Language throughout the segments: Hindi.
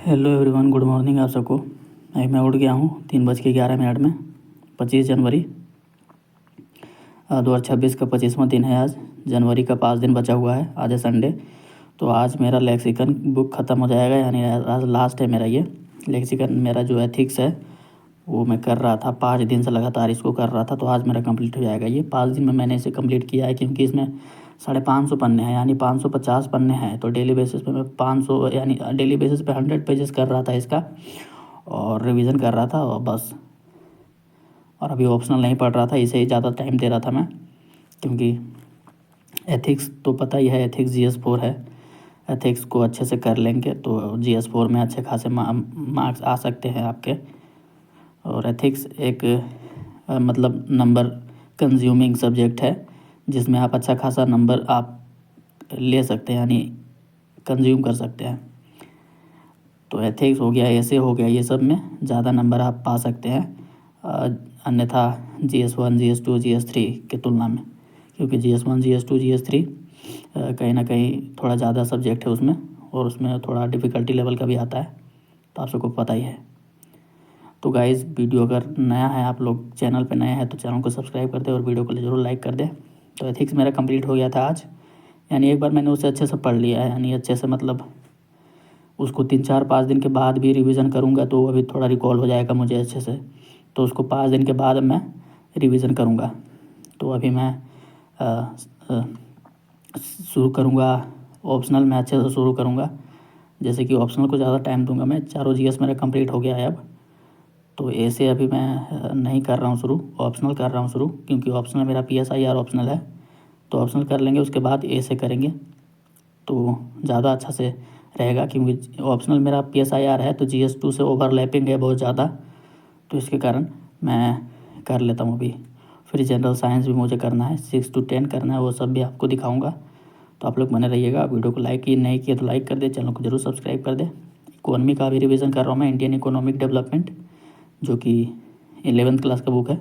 हेलो एवरीवन, गुड मॉर्निंग आप सबको। अभी मैं उठ गया हूँ 3:11 में 25 जनवरी 2026 का 25वां दिन है। आज जनवरी का 5 दिन बचा हुआ है, आज है संडे। तो आज मेरा लेक्सिकन बुक ख़त्म हो जाएगा, यानी आज लास्ट है मेरा ये लेक्सिकन। मेरा जो एथिक्स है वो मैं कर रहा था 5 दिन से लगातार इसको कर रहा था, तो आज मेरा कंप्लीट हो जाएगा। ये 5 दिन में मैंने इसे कंप्लीट किया है, क्योंकि इसमें 550 पन्ने हैं, यानी 550 पन्ने हैं। तो डेली बेसिस पे मैं 500 यानी डेली बेसिस पे 100 पेजेस कर रहा था इसका, और रिवीजन कर रहा था और बस। और अभी ऑप्शनल नहीं पढ़ रहा था, इसे ही ज़्यादा टाइम दे रहा था मैं, क्योंकि एथिक्स तो पता ही है, एथिक्स GS4 है। एथिक्स को अच्छे से कर लेंगे तो GS4 में अच्छे खासे मार्क्स आ सकते हैं आपके। और एथिक्स एक मतलब नंबर कंज्यूमिंग सब्जेक्ट है, जिसमें आप अच्छा खासा नंबर आप ले सकते हैं, यानी कंज्यूम कर सकते हैं। तो एथिक्स हो गया, ऐसे हो गया, ये सब में ज़्यादा नंबर आप पा सकते हैं अन्यथा GS1 GS2 GS3 के तुलना में, क्योंकि GS1 GS2 GS3 कहीं ना कहीं थोड़ा ज़्यादा सब्जेक्ट है उसमें, और उसमें थोड़ा डिफ़िकल्टी लेवल का भी आता है, तो आप सबको पता ही है। तो गाइज़, वीडियो अगर नया है, आप लोग चैनल पे नए हैं तो चैनल को सब्सक्राइब कर दें और वीडियो को ज़रूर लाइक कर दें। तो एथिक्स मेरा कंप्लीट हो गया था आज, यानी एक बार मैंने उसे अच्छे से पढ़ लिया है, यानी अच्छे से मतलब उसको 3-4-5 दिन के बाद भी रिवीजन करूँगा तो अभी थोड़ा रिकॉल हो जाएगा मुझे अच्छे से। तो उसको 5 दिन के बाद मैं रिवीजन करूँगा। तो अभी मैं शुरू करूँगा ऑप्शनल में, अच्छे से शुरू करूँगा। जैसे कि ऑप्शनल को ज़्यादा टाइम दूंगा मैं, चारों GS मेरा कंप्लीट हो गया है अब। तो ऐसे अभी मैं नहीं कर रहा हूँ शुरू, ऑप्शनल कर रहा हूँ शुरू, क्योंकि ऑप्शनल मेरा PSIR ऑप्शनल है। तो ऑप्शनल कर लेंगे, उसके बाद ऐसे करेंगे तो ज़्यादा अच्छा से रहेगा, क्योंकि ऑप्शनल मेरा PSIR है तो GS2 से ओवरलैपिंग है बहुत ज़्यादा, तो इसके कारण मैं कर लेता हूँ अभी। फिर जनरल साइंस भी मुझे करना है, 6 to 10 करना है, वो सब भी आपको दिखाऊंगा। तो आप लोग बने रहिएगा। वीडियो को लाइक ही नहीं किया तो लाइक कर दे, चैनल को जरूर सब्सक्राइब कर दे। इकोनॉमी का भी रिवीजन कर रहा हूँ मैं, इंडियन इकोनॉमिक डेवलपमेंट, जो कि 11th क्लास का बुक है।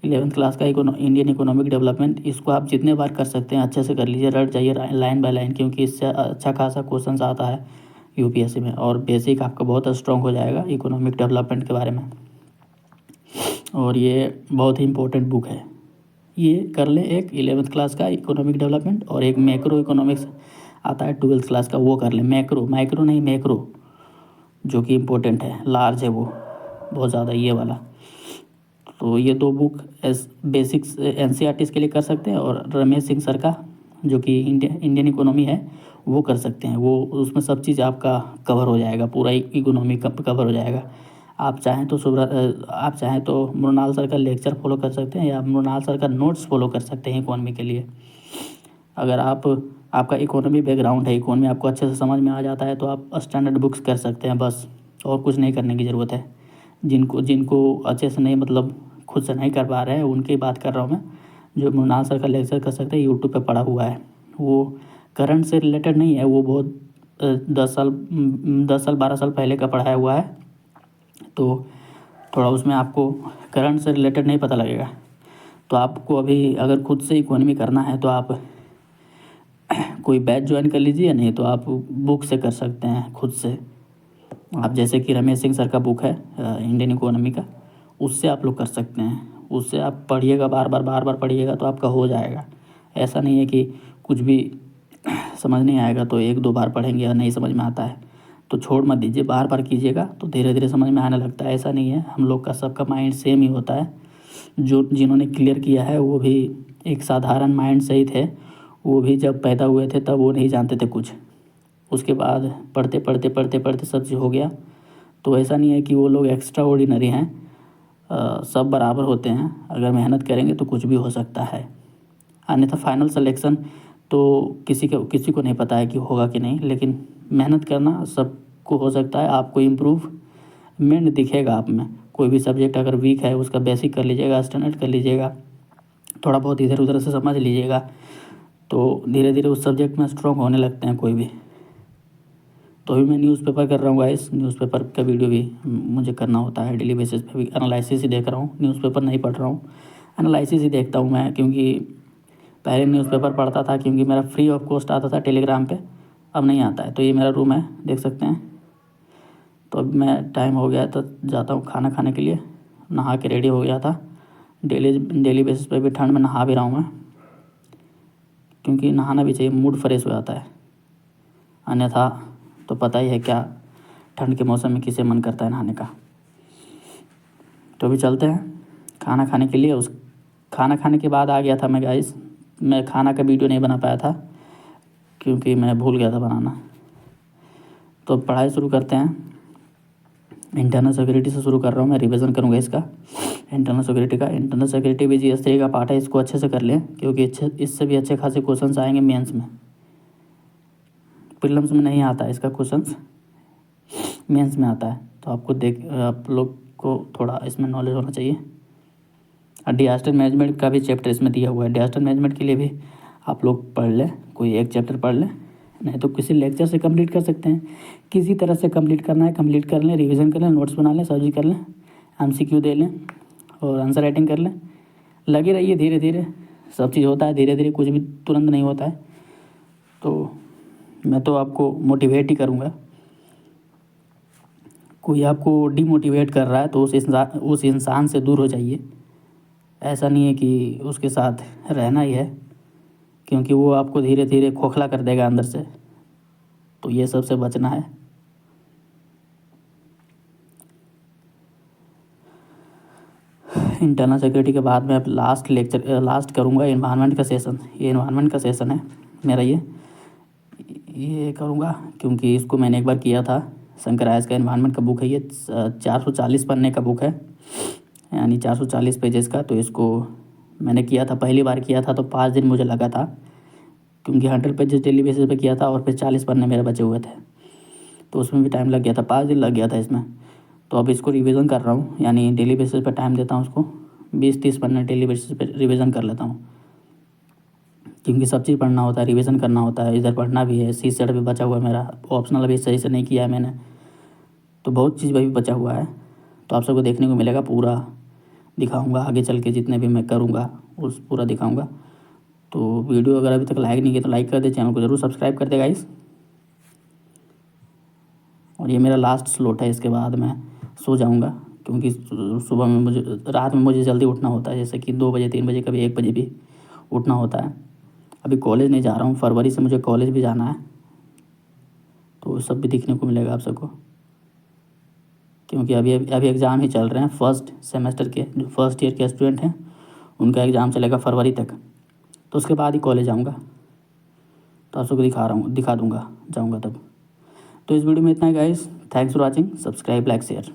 11th क्लास का इंडियन इकोनॉमिक डेवलपमेंट, इसको आप जितने बार कर सकते हैं अच्छे से कर लीजिए, रट जाइए लाइन बाय लाइन, क्योंकि इससे अच्छा खासा क्वेश्चन आता है UPSC में, और बेसिक आपका बहुत स्ट्रॉन्ग हो जाएगा इकोनॉमिक डेवलपमेंट के बारे में। और ये बहुत ही इंपॉर्टेंट बुक है, ये कर ले। एक 11th क्लास का इकोनॉमिक डेवलपमेंट, और एक मैक्रो इकोनॉमिक्स आता है 12th क्लास का, वो कर ले। माइक्रो नहीं, मैक्रो, जो कि इम्पोर्टेंट है, लार्ज है वो बहुत ज़्यादा, ये वाला। तो ये 2 बुक बेसिक्स NCERT के लिए कर सकते हैं, और रमेश सिंह सर का जो कि इंडियन इकोनॉमी है वो कर सकते हैं। वो उसमें सब चीज़ आपका कवर हो जाएगा, पूरा इकोनॉमी कवर हो जाएगा। आप चाहें तो मृणाल सर का लेक्चर फॉलो कर सकते हैं, या मृणाल सर का नोट्स फॉलो कर सकते हैं इकोनॉमी के लिए। अगर आपका इकोनॉमी बैकग्राउंड है, इकोनॉमी आपको अच्छे से समझ में आ जाता है, तो आप स्टैंडर्ड बुक्स कर सकते हैं बस, और कुछ नहीं करने की ज़रूरत है। जिनको अच्छे से नहीं, मतलब खुद से नहीं कर पा रहे हैं, उनकी बात कर रहा हूँ मैं। जो मृणाल सर का लेक्चर कर सकते हैं, यूट्यूब पे पड़ा हुआ है। वो करंट से रिलेटेड नहीं है, वो बहुत 10 साल 12 साल पहले का पढ़ाया हुआ है, तो थोड़ा उसमें आपको करंट से रिलेटेड नहीं पता लगेगा। तो आपको अभी अगर खुद से इकोनॉमी करना है तो आप कोई बैच ज्वाइन कर लीजिए, नहीं तो आप बुक से कर सकते हैं खुद से। आप जैसे कि रमेश सिंह सर का बुक है इंडियन इकोनॉमी का, उससे आप लोग कर सकते हैं। उससे आप पढ़िएगा, बार बार पढ़िएगा तो आपका हो जाएगा। ऐसा नहीं है कि कुछ भी समझ नहीं आएगा तो 1-2 बार पढ़ेंगे और नहीं समझ में आता है तो छोड़ मत दीजिए, बार कीजिएगा तो धीरे धीरे समझ में आने लगता है। ऐसा नहीं है, हम लोग का सबका माइंड सेम ही होता है। जिन्होंने क्लियर किया है वो भी एक साधारण माइंड से ही थे, वो भी जब पैदा हुए थे तब वो नहीं जानते थे कुछ, उसके बाद पढ़ते सब चीज़ हो गया। तो ऐसा नहीं है कि वो लोग एक्स्ट्रा ऑर्डिनरी हैं, सब बराबर होते हैं। अगर मेहनत करेंगे तो कुछ भी हो सकता है। अन्यथा फाइनल सिलेक्शन तो किसी को नहीं पता है कि होगा कि नहीं, लेकिन मेहनत करना सबको हो सकता है। आपको इम्प्रूवमेंट दिखेगा आप में। कोई भी सब्जेक्ट अगर वीक है, उसका बेसिक कर लीजिएगा, स्टैंडर्ड कर लीजिएगा, थोड़ा बहुत इधर उधर से समझ लीजिएगा, तो धीरे धीरे उस सब्जेक्ट में स्ट्रॉन्ग होने लगते हैं कोई भी। तो अभी मैं न्यूज़पेपर कर रहा हूँ गाइस, न्यूज़पेपर का वीडियो भी मुझे करना होता है डेली बेसिस पे भी। एनालिसिस ही देख रहा हूँ, न्यूज़पेपर नहीं पढ़ रहा हूँ, एनालिसिस ही देखता हूँ मैं। क्योंकि पहले न्यूज़पेपर पढ़ता था, क्योंकि मेरा फ्री ऑफ कॉस्ट आता था टेलीग्राम पे, अब नहीं आता है। तो ये मेरा रूम है, देख सकते हैं, तो अब मैं टाइम हो गया तो जाता हूँ खाना खाने के लिए। नहा के रेडी हो गया था। डेली बेसिस पे भी ठंड में नहा भी रहा हूँ मैं, क्योंकि नहाना भी चाहिए, मूड फ्रेश हो जाता है। अन्यथा तो पता ही है क्या ठंड के मौसम में किसे मन करता है नहाने का। तो अभी चलते हैं खाना खाने के लिए। उस खाना खाने के बाद आ गया था मैं गाइस। मैं खाना का वीडियो नहीं बना पाया था क्योंकि मैं भूल गया था बनाना। तो पढ़ाई शुरू करते हैं। इंटरनल सिक्योरिटी से शुरू कर रहा हूँ मैं, रिवीजन करूँगा इसका इंटरनल सिक्योरिटी का। इंटरनल सिक्योरिटी भी GS3 का पार्ट है, इसको अच्छे से कर लें क्योंकि इससे भी अच्छे खासे क्वेश्चंस आएंगे मेंस में। प्रीलिम्स में नहीं आता है इसका क्वेश्चंस, मेंस में आता है। तो आप लोग को थोड़ा इसमें नॉलेज होना चाहिए। और डिजास्टर मैनेजमेंट का भी चैप्टर इसमें दिया हुआ है। डिजास्टर मैनेजमेंट के लिए भी आप लोग पढ़ लें, कोई एक चैप्टर पढ़ लें, नहीं तो किसी लेक्चर से कंप्लीट कर सकते हैं। किसी तरह से कंप्लीट करना है कंप्लीट कर लें, रिवीजन कर लें, नोट्स बना लें, सर्च कर लें, MCQ दे लें और आंसर राइटिंग कर लें। लगे रहिए, धीरे धीरे सब चीज़ होता है, धीरे धीरे, कुछ भी तुरंत नहीं होता है। तो मैं तो आपको मोटिवेट ही करूँगा। कोई आपको डिमोटिवेट कर रहा है तो उस इंसान से दूर हो जाइए। ऐसा नहीं है कि उसके साथ रहना ही है, क्योंकि वो आपको धीरे धीरे खोखला कर देगा अंदर से। तो ये सब से बचना है। इंटरनल सिक्योरिटी के बाद मैं लास्ट करूँगा एनवायरनमेंट का सेशन। ये एनवायरनमेंट का सेशन है मेरा, ये करूँगा क्योंकि इसको मैंने एक बार किया था। शंकर आयस का एनवायरनमेंट का बुक है ये, 440 पन्ने का बुक है, यानी 440 पेजेस का। तो इसको मैंने किया था, पहली बार किया था तो 5 दिन मुझे लगा था, क्योंकि 100 पेजेस डेली बेसिस पे किया था और फिर 40 पन्ने मेरे बचे हुए थे, तो उसमें भी टाइम लग गया था, 5 दिन लग गया था इसमें। तो अब इसको रिवीजन कर रहा हूँ, यानी डेली बेसिस पे टाइम देता हूँ उसको, 20-30 पन्ने डेली बेसिस पे रिवीजन कर लेता हूँ, क्योंकि सब चीज़ पढ़ना होता है, रिवीजन करना होता है, इधर पढ़ना भी है। CSET भी बचा हुआ है मेरा, ऑप्शनल अभी सही से नहीं किया है मैंने, तो बहुत चीज़ भी बचा हुआ है। तो आप सबको देखने को मिलेगा, पूरा दिखाऊंगा आगे चल के, जितने भी मैं करूँगा उस पूरा दिखाऊंगा। तो वीडियो अगर अभी तक लाइक नहीं किया तो लाइक कर दे, चैनल को ज़रूर सब्सक्राइब कर दे गाइस। और ये मेरा लास्ट स्लॉट है, इसके बाद मैं सो जाऊंगा, क्योंकि सुबह में रात में मुझे जल्दी उठना होता है, जैसे कि 2 बजे 3 बजे कभी 1 बजे भी उठना होता है। अभी कॉलेज नहीं जा रहा हूँ, फरवरी से मुझे कॉलेज भी जाना है, तो सब भी दिखने को मिलेगा आप सबको, क्योंकि अभी एग्ज़ाम ही चल रहे हैं फर्स्ट सेमेस्टर के। जो फर्स्ट ईयर के स्टूडेंट हैं उनका एग्ज़ाम चलेगा फरवरी तक, तो उसके बाद ही कॉलेज जाऊँगा। तो आप सबको दिखा दूँगा जाऊँगा तब। तो इस वीडियो में इतना ही guys, thanks for watching, subscribe, like, share.